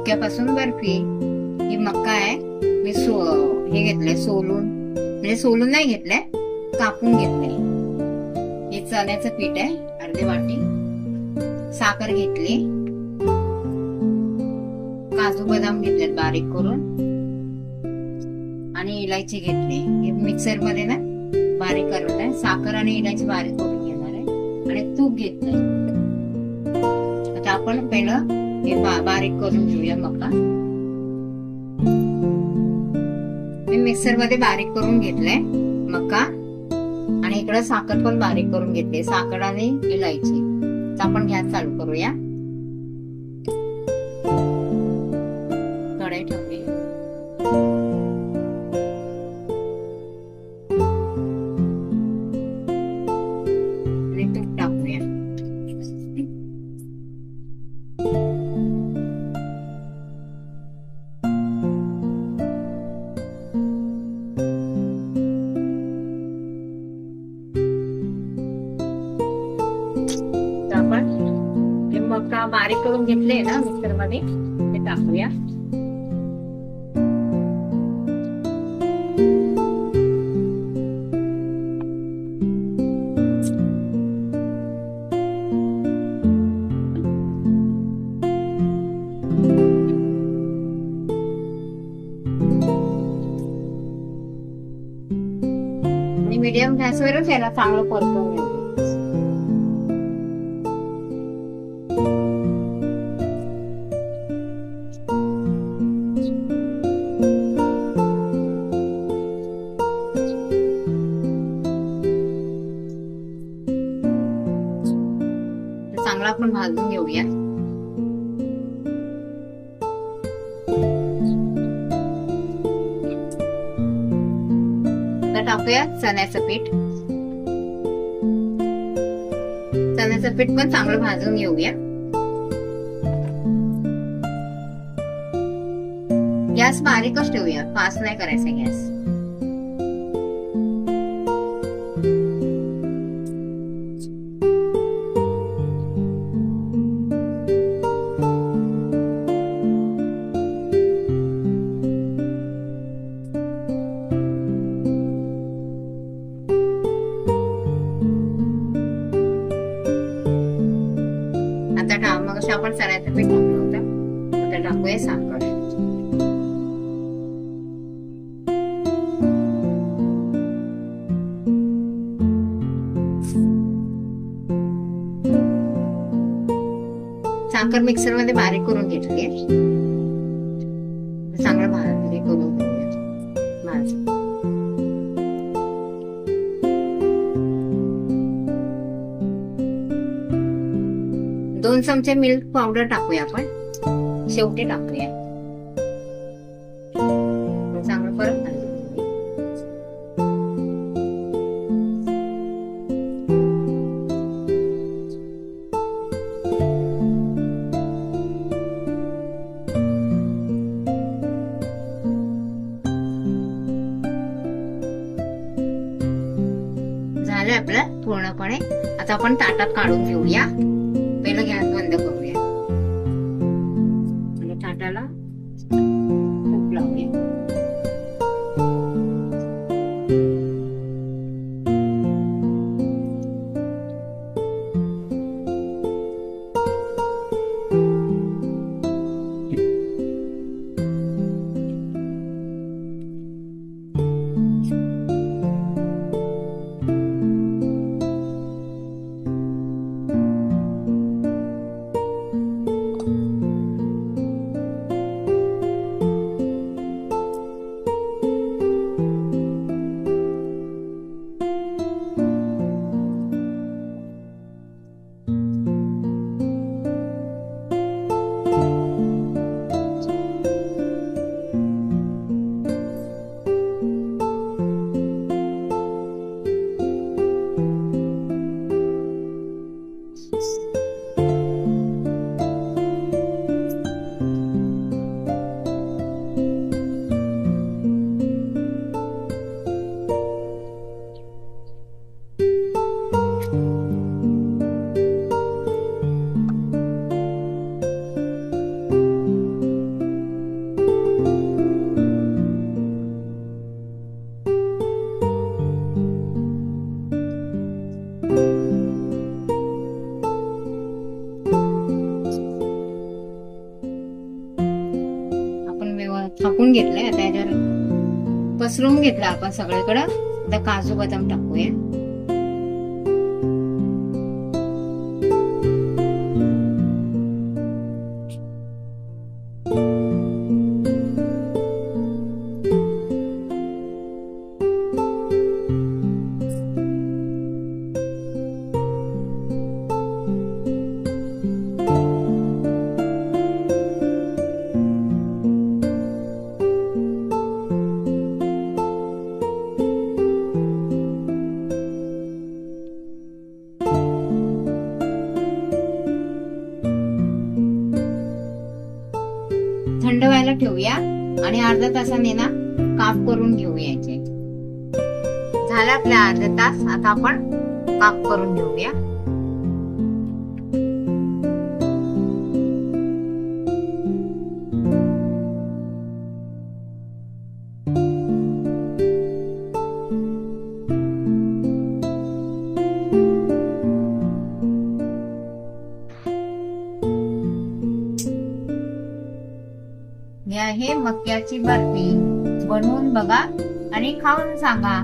मक्यापासून बर्फी. ही मक्का आहे, मी हे घेतलंय सोलून, म्हणजे सोलून नाही घेतलंय, कापून घेतलंय. हे चण्याचं पीठ आहे अर्धी वाटी, साखर घेतली, काजू बदाम घेतलेत बारीक करून, आणि इलायची घेतली. हे मिक्सर मध्ये ना बारीक करून आहे, साखर आणि इलायची बारीक करून घेणार आहे, आणि तूप घेतलंय. आता आपण पहिलं हे बारीक करून घेऊया मका. मी मिक्सर मध्ये बारीक करून घेतलंय मका, आणि इकडे साखर पण बारीक करून घेतली, साखर आणि इलायची. तर आपण गॅस चालू करूया. कढई ठेवली, आणि तूप टाकूया. आपण हे मका बारीक करून घेतले ना मिक्सर मध्ये, ते टाकूया. आणि मीडियम गॅसवरच याला चांगलं परतून घेऊ. चांगला आपण भाजून घेऊया. आता टाकूया चण्याचं पीठ. चण्याचं पीठ पण चांगलं भाजून घेऊया. गॅस बारीकच ठेवूया, फास्ट नाही करायचा गॅस. मग आपण चण्याचं पीठ टाकलं होतं, आता टाकूया साखर. साखर मिक्सर मध्ये बारीक करून घेतली, चांगलं भाजून करून घेऊया. 2 चमचे मिल्क पावडर टाकूया आपण, शेवटी टाकूया. चांगलं परत झालं आपलं पूर्णपणे. आता आपण ताटात काढून घेऊया. पहिलं गॅस बंद करूया आणि ताटाला तूप लावूया. थापून घेतलंय. आता याच्यावर पसरवून घेतलं आपण सगळीकडे. आता काजू बदाम टाकूया. थंड व्हायला ठेवूया आणि अर्धा तासाने ना काप करून घेऊया याचे. झाला आपला अर्धा तास. आता आपण काप करून घेऊया. ही आहे मक्याची बर्फी. बनवून बघा आणि खाऊन सांगा.